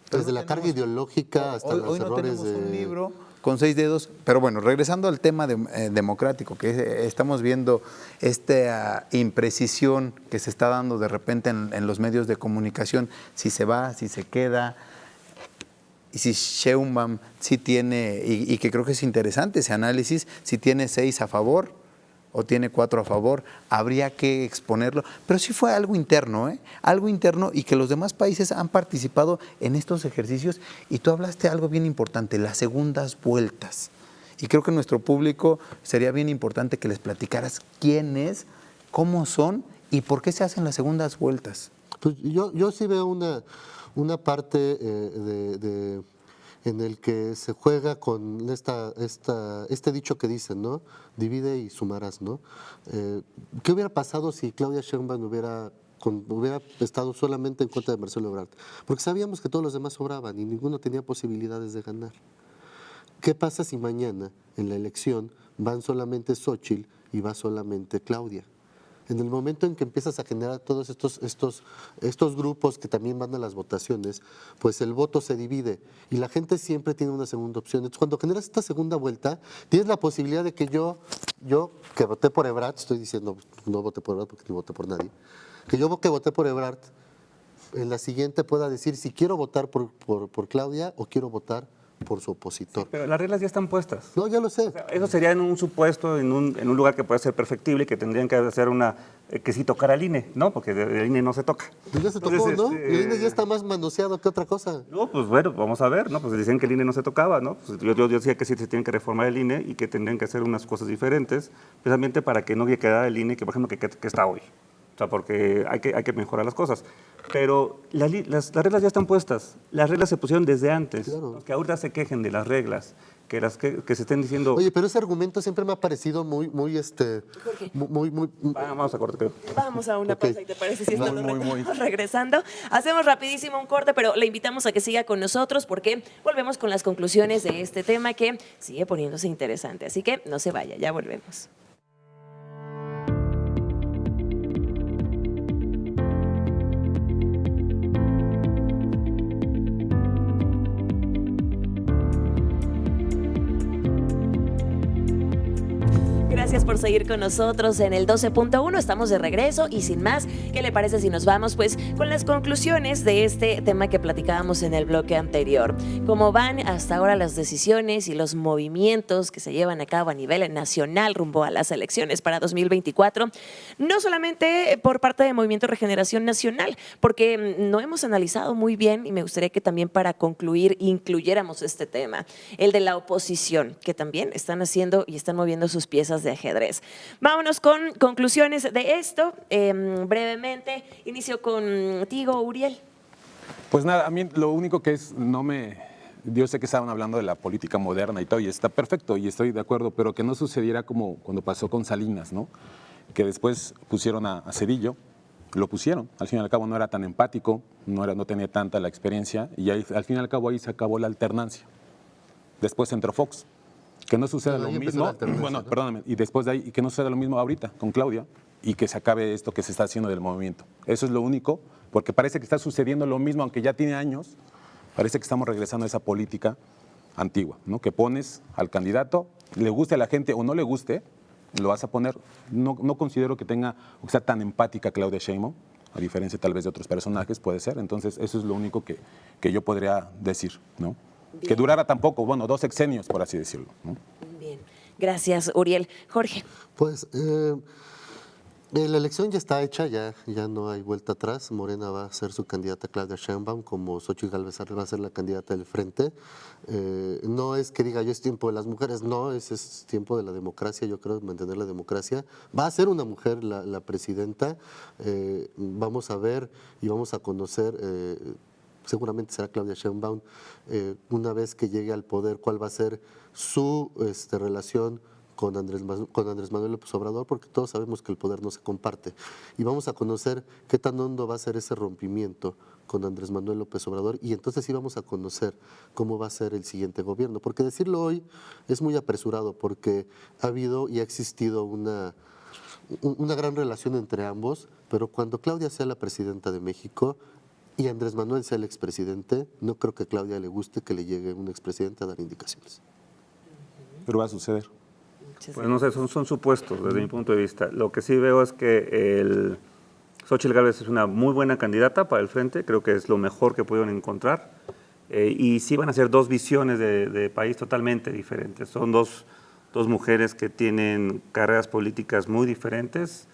pero Desde no la carga ideológica hasta los hoy no errores tenemos un de... libro con 6 dedos. Pero bueno, regresando al tema democrático, que estamos viendo esta imprecisión que se está dando de repente en los medios de comunicación, si se va, si se queda. Y si Sheinbaum sí tiene, y que creo que es interesante ese análisis, si tiene 6 a favor o tiene 4 a favor, habría que exponerlo. Pero sí fue algo interno, algo interno, y que los demás países han participado en estos ejercicios. Y tú hablaste de algo bien importante, las segundas vueltas. Y creo que nuestro público sería bien importante que les platicaras quién es, cómo son y por qué se hacen las segundas vueltas. Pues yo sí veo una parte en el que se juega con este dicho que dicen, ¿no? Divide y sumarás, ¿no? ¿Qué hubiera pasado si Claudia Sheinbaum hubiera estado solamente en contra de Marcelo Ebrard? Porque sabíamos que todos los demás sobraban y ninguno tenía posibilidades de ganar. ¿Qué pasa si mañana en la elección van solamente Xochitl y va solamente Claudia? En el momento en que empiezas a generar todos estos grupos que también van a las votaciones, pues el voto se divide y la gente siempre tiene una segunda opción. Entonces, cuando generas esta segunda vuelta, tienes la posibilidad de que yo que voté por Ebrard, estoy diciendo, no voté por Ebrard porque ni voté por nadie, que yo que voté por Ebrard, en la siguiente pueda decir si quiero votar por Claudia o quiero votar por su opositor. Sí, pero las reglas ya están puestas. No, ya lo sé. O sea, eso sería en un supuesto, en un lugar que puede ser perfectible y que tendrían que hacer que sí tocara el INE, ¿no? Porque el INE no se toca. Pues ya se tocó, Entonces, ¿no? El INE ya está más manoseado que otra cosa. No, pues bueno, vamos a ver, ¿no? Pues decían que el INE no se tocaba, ¿no? Pues yo decía que sí se tiene que reformar el INE y que tendrían que hacer unas cosas diferentes, precisamente para que no quedara el INE que, por ejemplo, que está hoy. O sea, porque hay que mejorar las cosas. Pero las reglas ya están puestas. Las reglas se pusieron desde antes. Claro. Que ahorita se quejen de las reglas, que se estén diciendo... Oye, pero ese argumento siempre me ha parecido muy Jorge. Vamos a cortar. Vamos a una Ok. pausa y te parece si estamos Muy. regresando. Hacemos rapidísimo un corte, pero le invitamos a que siga con nosotros porque volvemos con las conclusiones de este tema que sigue poniéndose interesante. Así que no se vaya, ya volvemos. Gracias por seguir con nosotros en el 12.1. Estamos de regreso y sin más, ¿qué le parece si nos vamos pues con las conclusiones de este tema que platicábamos en el bloque anterior? ¿Cómo van hasta ahora las decisiones y los movimientos que se llevan a cabo a nivel nacional rumbo a las elecciones para 2024? No solamente por parte de Movimiento Regeneración Nacional, porque no hemos analizado muy bien y me gustaría que también para concluir incluyéramos este tema, el de la oposición, que también están haciendo y están moviendo sus piezas de ajedrez. Vámonos con conclusiones de esto. Brevemente, inicio contigo, Uriel. Pues nada, a mí lo único que es, yo sé que estaban hablando de la política moderna y todo, y está perfecto, y estoy de acuerdo, pero que no sucediera como cuando pasó con Salinas, ¿no? Que después pusieron a Cedillo, lo pusieron, al fin y al cabo no era tan empático, no tenía tanta la experiencia, y ahí, al fin y al cabo ahí se acabó la alternancia. Después entró Fox. Que no suceda Pero lo ahí empezó mismo, la alternancia, bueno, ¿no? perdóname, y después de ahí, y que no suceda lo mismo ahorita con Claudia, y que se acabe esto que se está haciendo del movimiento. Eso es lo único, porque parece que está sucediendo lo mismo, aunque ya tiene años, parece que estamos regresando a esa política antigua, ¿no? Que pones al candidato, le guste a la gente o no le guste, lo vas a poner. No considero que tenga, o que sea tan empática Claudia Sheinbaum, a diferencia tal vez de otros personajes, puede ser. Entonces, eso es lo único que yo podría decir, ¿no? Bien. Que durara tampoco, bueno, 2 sexenios, por así decirlo, ¿no? Bien, gracias, Uriel. Jorge. Pues la elección ya está hecha, ya no hay vuelta atrás. Morena va a ser su candidata Claudia Sheinbaum, como Xóchitl Gálvez va a ser la candidata del Frente. No es que diga yo es tiempo de las mujeres, no, es tiempo de la democracia, yo creo mantener la democracia. Va a ser una mujer la presidenta, vamos a ver y vamos a conocer, seguramente será Claudia Sheinbaum, una vez que llegue al poder, cuál va a ser su relación con Andrés Manuel López Obrador, porque todos sabemos que el poder no se comparte. Y vamos a conocer qué tan hondo va a ser ese rompimiento con Andrés Manuel López Obrador, y entonces sí vamos a conocer cómo va a ser el siguiente gobierno. Porque decirlo hoy es muy apresurado, porque ha habido y ha existido una gran relación entre ambos, pero cuando Claudia sea la presidenta de México y Andrés Manuel sea el expresidente, no creo que a Claudia le guste que le llegue un expresidente a dar indicaciones. Pero va a suceder. Pues no sé, son supuestos desde mi punto de vista. Lo que sí veo es que Xóchitl Gálvez es una muy buena candidata para el Frente, creo que es lo mejor que pudieron encontrar. Y sí van a ser 2 visiones de país totalmente diferentes. Son dos mujeres que tienen carreras políticas muy diferentes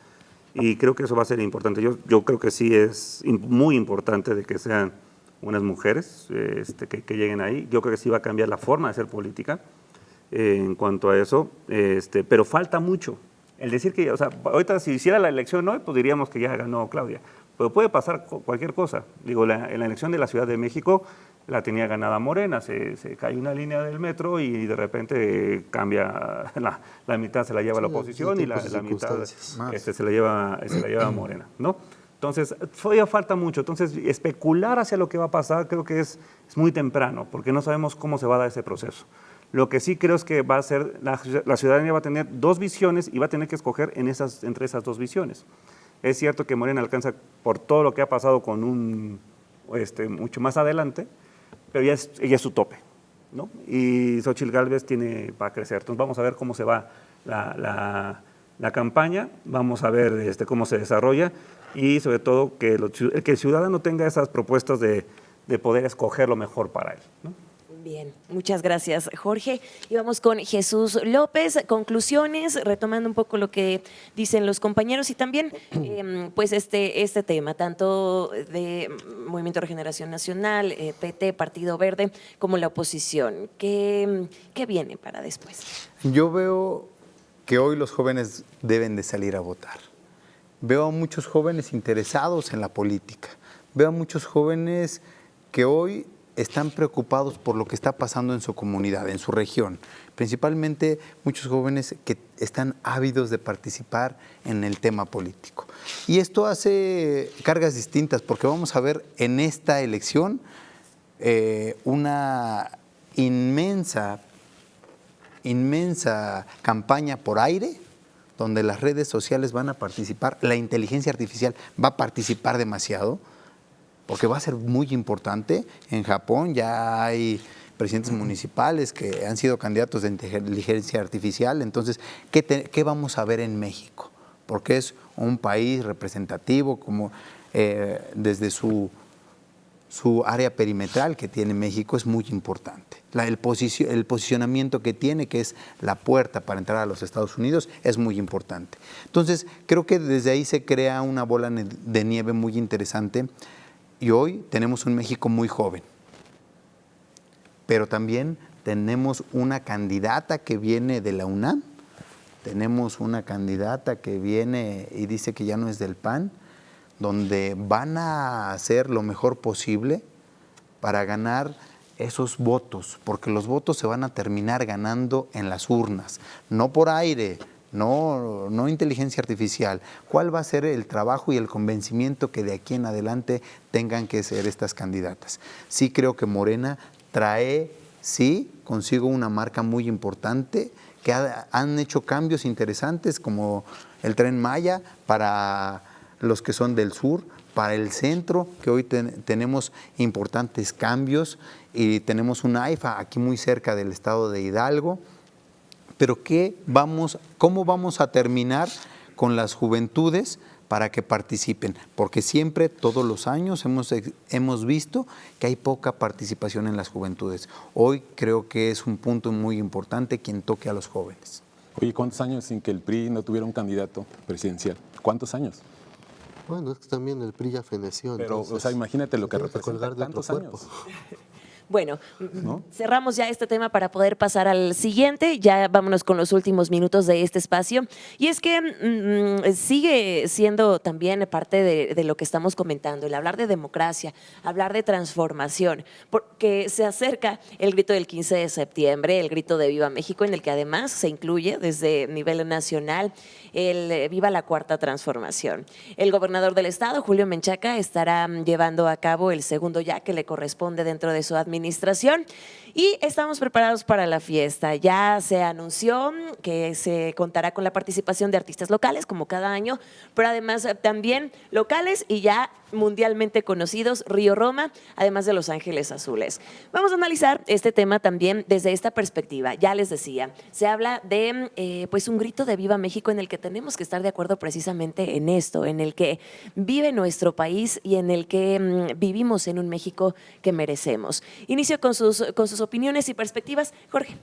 y creo que eso va a ser importante. Yo creo que sí es muy importante de que sean unas mujeres que lleguen ahí. Yo creo que sí va a cambiar la forma de hacer política. En cuanto a eso, pero falta mucho. El decir que, o sea, ahorita si hiciera la elección hoy, pues diríamos que ya ganó Claudia, pero puede pasar cualquier cosa. Digo, en la elección de la Ciudad de México la tenía ganada Morena, se cae una línea del metro y de repente cambia, la mitad se la lleva la oposición y la mitad se la lleva Morena, ¿no? Entonces, todavía falta mucho. Entonces, especular hacia lo que va a pasar creo que es muy temprano, porque no sabemos cómo se va a dar ese proceso. Lo que sí creo es que va a ser, la ciudadanía va a tener 2 visiones y va a tener que escoger entre esas 2 visiones. Es cierto que Morena alcanza por todo lo que ha pasado con mucho más adelante, pero ella es su tope, ¿no? Y Xóchitl Gálvez va a crecer. Entonces vamos a ver cómo se va la campaña, vamos a ver cómo se desarrolla y sobre todo que el ciudadano tenga esas propuestas de poder escoger lo mejor para él, ¿no? Bien, muchas gracias, Jorge. Y vamos con Jesús López. Conclusiones, retomando un poco lo que dicen los compañeros y también pues este tema, tanto de Movimiento de Regeneración Nacional, PT, Partido Verde, como la oposición. ¿Qué viene para después? Yo veo que hoy los jóvenes deben de salir a votar. Veo a muchos jóvenes interesados en la política. Veo a muchos jóvenes que hoy están preocupados por lo que está pasando en su comunidad, en su región. Principalmente muchos jóvenes que están ávidos de participar en el tema político. Y esto hace cargas distintas, porque vamos a ver en esta elección una inmensa campaña por aire, donde las redes sociales van a participar, la inteligencia artificial va a participar demasiado, porque va a ser muy importante. En Japón ya hay presidentes municipales que han sido candidatos de inteligencia artificial. Entonces, ¿qué vamos a ver en México? Porque es un país representativo, como desde su área perimetral que tiene México es muy importante. El posicionamiento que tiene, que es la puerta para entrar a los Estados Unidos, es muy importante. Entonces, creo que desde ahí se crea una bola de nieve muy interesante. Y hoy tenemos un México muy joven, pero también tenemos una candidata que viene de la UNAM, tenemos una candidata que viene y dice que ya no es del PAN, donde van a hacer lo mejor posible para ganar esos votos, porque los votos se van a terminar ganando en las urnas, no por aire, no inteligencia artificial. ¿Cuál va a ser el trabajo y el convencimiento que de aquí en adelante tengan que ser estas candidatas? Sí creo que Morena trae, sí, consigo una marca muy importante, que han hecho cambios interesantes como el Tren Maya para los que son del sur, para el centro, que hoy tenemos importantes cambios y tenemos un AIFA aquí muy cerca del estado de Hidalgo. Pero ¿cómo vamos a terminar con las juventudes para que participen? Porque siempre, todos los años, hemos visto que hay poca participación en las juventudes. Hoy creo que es un punto muy importante quien toque a los jóvenes. Oye, ¿cuántos años sin que el PRI no tuviera un candidato presidencial? ¿Cuántos años? Bueno, es que también el PRI ya feneció. Pero, entonces, o sea, imagínate lo que tiene representa colgar de otro tantos cuerpo. años. Bueno, ¿No? cerramos ya este tema para poder pasar al siguiente. Ya vámonos con los últimos minutos de este espacio. Y es que sigue siendo también parte de lo que estamos comentando, el hablar de democracia, hablar de transformación, porque se acerca el grito del 15 de septiembre, el grito de Viva México, en el que además se incluye desde nivel nacional el Viva la Cuarta Transformación. El gobernador del estado, Julio Menchaca, estará llevando a cabo el segundo ya que le corresponde dentro de su administración y estamos preparados para la fiesta. Ya se anunció que se contará con la participación de artistas locales como cada año, pero además también locales y ya mundialmente conocidos, Río Roma, además de Los Ángeles Azules. Vamos a analizar este tema también desde esta perspectiva. Ya les decía, se habla de pues un grito de Viva México en el que tenemos que estar de acuerdo precisamente en esto, en el que vive nuestro país y en el que vivimos en un México que merecemos. Inicio con sus opiniones y perspectivas. Jorge.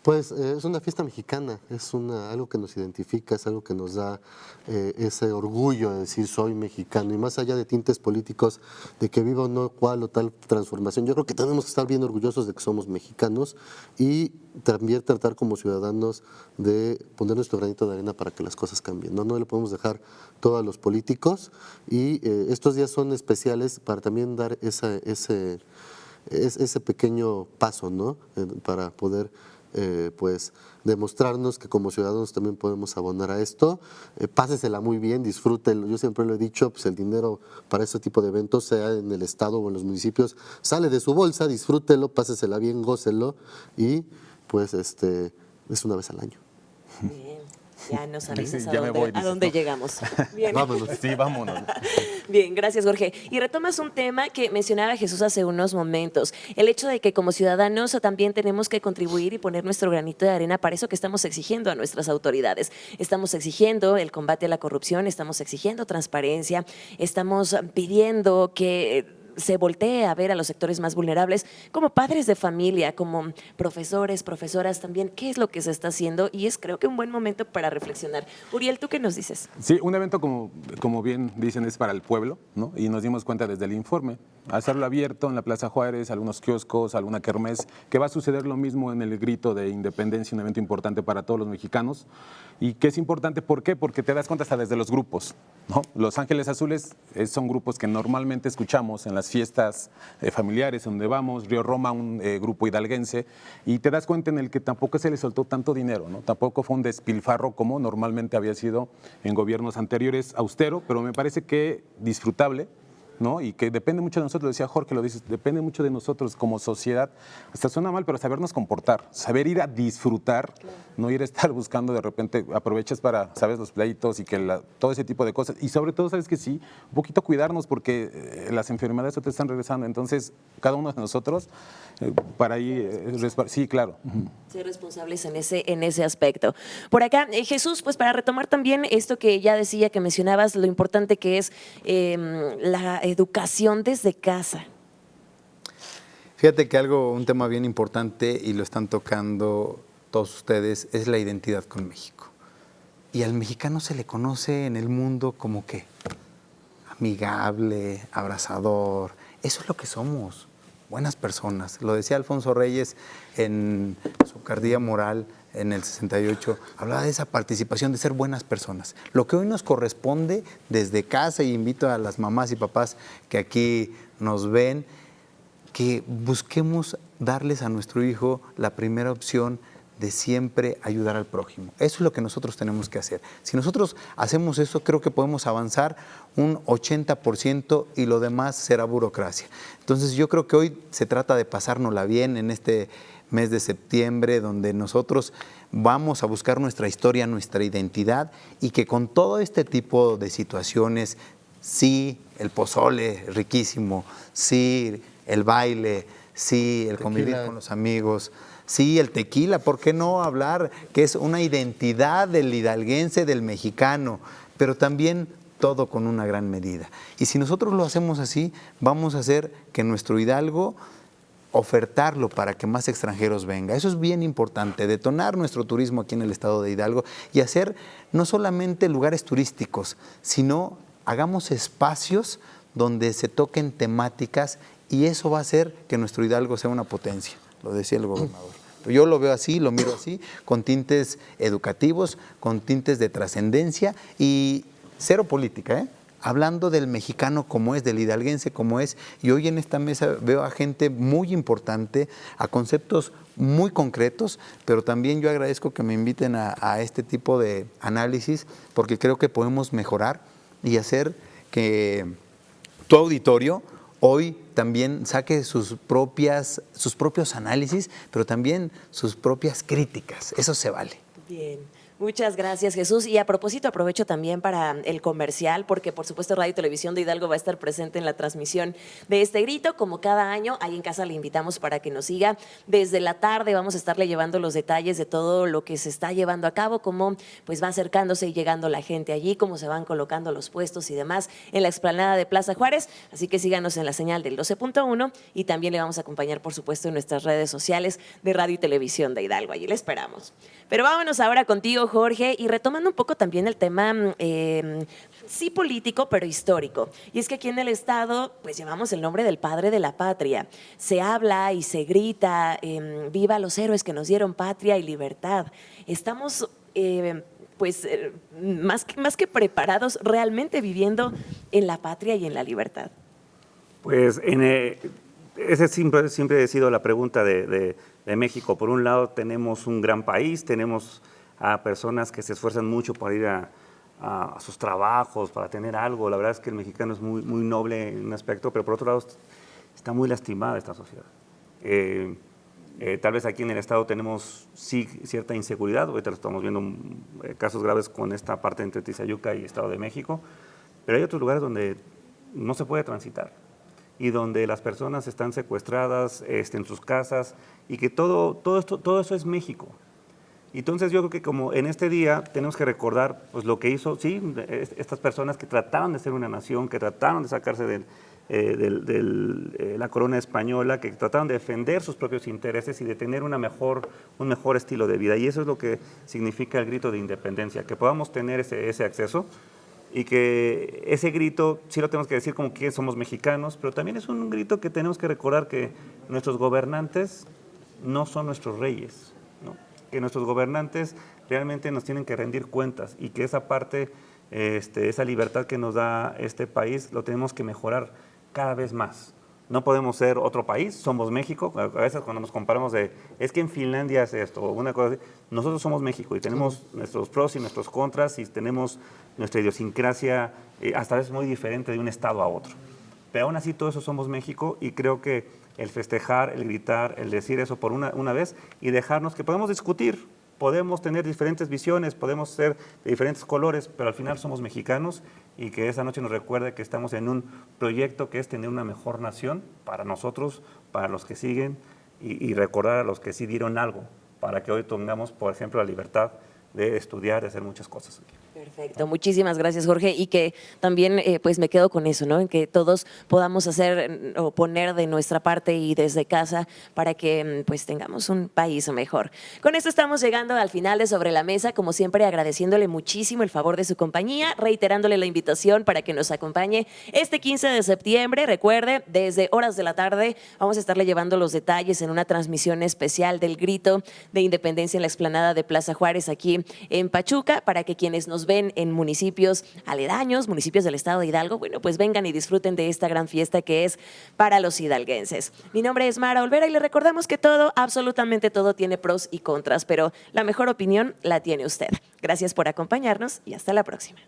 Pues es una fiesta mexicana, es algo que nos identifica, es algo que nos da ese orgullo de decir soy mexicano y más allá de tintes políticos, de que viva o no cual o tal transformación, yo creo que tenemos que estar bien orgullosos de que somos mexicanos y también tratar como ciudadanos de poner nuestro granito de arena para que las cosas cambien. No le podemos dejar todo a los políticos y estos días son especiales para también dar ese pequeño paso, ¿no? Para poder pues demostrarnos que como ciudadanos también podemos abonar a esto. Pásesela muy bien, disfrútelo. Yo siempre lo he dicho, pues el dinero para este tipo de eventos, sea en el estado o en los municipios, sale de su bolsa, disfrútelo, pásesela bien, gócelo y pues es una vez al año. Bien, ya nos avisas Sí, a ya me dónde, voy, a dices, dónde ¿no? llegamos. Bien. Vámonos. Sí, vámonos. Bien, gracias Jorge. Y retomas un tema que mencionaba Jesús hace unos momentos, el hecho de que como ciudadanos también tenemos que contribuir y poner nuestro granito de arena para eso que estamos exigiendo a nuestras autoridades. Estamos exigiendo el combate a la corrupción, estamos exigiendo transparencia, estamos pidiendo que se voltee a ver a los sectores más vulnerables como padres de familia, como profesores, profesoras también, qué es lo que se está haciendo y es creo que un buen momento para reflexionar. Uriel, ¿tú qué nos dices? Sí, un evento como bien dicen es para el pueblo, ¿no? Y nos dimos cuenta desde el informe, hacerlo abierto en la Plaza Juárez, algunos kioscos, alguna kermés, que va a suceder lo mismo en el grito de independencia, un evento importante para todos los mexicanos. Y que es importante, ¿por qué? Porque te das cuenta hasta desde los grupos, ¿no? Los Ángeles Azules son grupos que normalmente escuchamos en las fiestas familiares donde vamos, Río Roma, un grupo hidalguense, y te das cuenta en el que tampoco se le soltó tanto dinero, ¿no? Tampoco fue un despilfarro como normalmente había sido en gobiernos anteriores, austero, pero me parece que disfrutable, ¿no? Y que depende mucho de nosotros, lo decía Jorge, lo dices, depende mucho de nosotros como sociedad, hasta suena mal, pero sabernos comportar, saber ir a disfrutar, no ir a estar buscando de repente, aprovechas para, sabes, los pleitos y que todo ese tipo de cosas, y sobre todo, sabes que sí, un poquito cuidarnos porque las enfermedades te están regresando, entonces cada uno de nosotros, para ahí, sí, claro. Ser responsables en ese aspecto. Por acá, Jesús, pues para retomar también esto que ya decía, que mencionabas, lo importante que es la educación desde casa. Fíjate que un tema bien importante y lo están tocando todos ustedes, es la identidad con México. Y al mexicano se le conoce en el mundo como que amigable, abrazador, eso es lo que somos. buenas personas. Lo decía Alfonso Reyes en su Cartilla Moral en el 68, hablaba de esa participación, de ser buenas personas. Lo que hoy nos corresponde desde casa, y invito a las mamás y papás que aquí nos ven, que busquemos darles a nuestro hijo la primera opción de siempre ayudar al prójimo. Eso es lo que nosotros tenemos que hacer. Si nosotros hacemos eso, creo que podemos avanzar un 80% y lo demás será burocracia. Entonces yo creo que hoy se trata de pasárnosla bien en este mes de septiembre, donde nosotros vamos a buscar nuestra historia, nuestra identidad, y que con todo este tipo de situaciones, sí, el pozole riquísimo, sí, el baile, sí, el convivir con los amigos, sí, el tequila, ¿por qué no hablar que es una identidad del hidalguense, del mexicano? Pero también todo con una gran medida. Y si nosotros lo hacemos así, vamos a hacer que nuestro Hidalgo, ofertarlo para que más extranjeros vengan. Eso es bien importante, detonar nuestro turismo aquí en el estado de Hidalgo y hacer no solamente lugares turísticos, sino hagamos espacios donde se toquen temáticas, y eso va a hacer que nuestro Hidalgo sea una potencia, lo decía el gobernador. Yo lo veo así, lo miro así, con tintes educativos, con tintes de trascendencia y cero política, hablando del mexicano como es, del hidalguense como es. Y hoy en esta mesa veo a gente muy importante, a conceptos muy concretos, pero también yo agradezco que me inviten a este tipo de análisis, porque creo que podemos mejorar y hacer que tu auditorio hoy también saque sus propios análisis, pero también sus propias críticas. Eso se vale. Bien. Muchas gracias, Jesús. Y a propósito, aprovecho también para el comercial, porque por supuesto Radio y Televisión de Hidalgo va a estar presente en la transmisión de este grito. Como cada año, ahí en casa le invitamos para que nos siga. Desde la tarde vamos a estarle llevando los detalles de todo lo que se está llevando a cabo, cómo pues va acercándose y llegando la gente allí, cómo se van colocando los puestos y demás en la explanada de Plaza Juárez. Así que síganos en la señal del 12.1 y también le vamos a acompañar, por supuesto, en nuestras redes sociales de Radio y Televisión de Hidalgo. Allí le esperamos. Pero vámonos ahora contigo, Jorge, y retomando un poco también el tema, sí político, pero histórico. Y es que aquí en el Estado, pues llevamos el nombre del padre de la patria. Se habla y se grita, viva los héroes que nos dieron patria y libertad. Estamos, más que preparados, realmente viviendo en la patria y en la libertad. Pues esa siempre ha sido la pregunta de México. Por un lado tenemos un gran país, tenemos a personas que se esfuerzan mucho para ir a sus trabajos, para tener algo. La verdad es que el mexicano es muy, muy noble en un aspecto, pero por otro lado está muy lastimada esta sociedad. Tal vez aquí en el estado tenemos sí cierta inseguridad, ahorita lo estamos viendo casos graves con esta parte entre Tizayuca y Estado de México, pero hay otros lugares donde no se puede transitar y donde las personas están secuestradas en sus casas, y que todo eso es México. Entonces yo creo que como en este día tenemos que recordar pues, lo que hizo, sí, estas personas que trataron de ser una nación, que trataron de sacarse de la corona española, que trataron de defender sus propios intereses y de tener un mejor estilo de vida. Y eso es lo que significa el grito de independencia, que podamos tener ese acceso, y que ese grito sí lo tenemos que decir como que somos mexicanos, pero también es un grito que tenemos que recordar que nuestros gobernantes no son nuestros reyes, ¿no? Que nuestros gobernantes realmente nos tienen que rendir cuentas, y que esa parte, esa libertad que nos da este país, lo tenemos que mejorar cada vez más. No podemos ser otro país, somos México. A veces cuando nos comparamos es que en Finlandia es esto, o una cosa así. Nosotros somos México y tenemos nuestros pros y nuestros contras, y tenemos nuestra idiosincrasia hasta a veces muy diferente de un estado a otro. Pero aún así todo eso somos México, y creo que el festejar, el gritar, el decir eso por una vez, y dejarnos que podemos discutir, podemos tener diferentes visiones, podemos ser de diferentes colores, pero al final somos mexicanos, y que esa noche nos recuerde que estamos en un proyecto que es tener una mejor nación para nosotros, para los que siguen, y recordar a los que sí dieron algo para que hoy tengamos, por ejemplo, la libertad de estudiar, de hacer muchas cosas. Perfecto, muchísimas gracias, Jorge, y que también pues me quedo con eso, ¿no? En que todos podamos hacer o poner de nuestra parte y desde casa para que pues tengamos un país mejor. Con esto estamos llegando al final de Sobre la Mesa, como siempre agradeciéndole muchísimo el favor de su compañía, reiterándole la invitación para que nos acompañe este 15 de septiembre. Recuerde, desde horas de la tarde vamos a estarle llevando los detalles en una transmisión especial del Grito de Independencia en la explanada de Plaza Juárez aquí en Pachuca, para que quienes nos ven en municipios aledaños, municipios del estado de Hidalgo, bueno, pues vengan y disfruten de esta gran fiesta que es para los hidalguenses. Mi nombre es Mara Olvera y le recordamos que todo, absolutamente todo tiene pros y contras, pero la mejor opinión la tiene usted. Gracias por acompañarnos y hasta la próxima.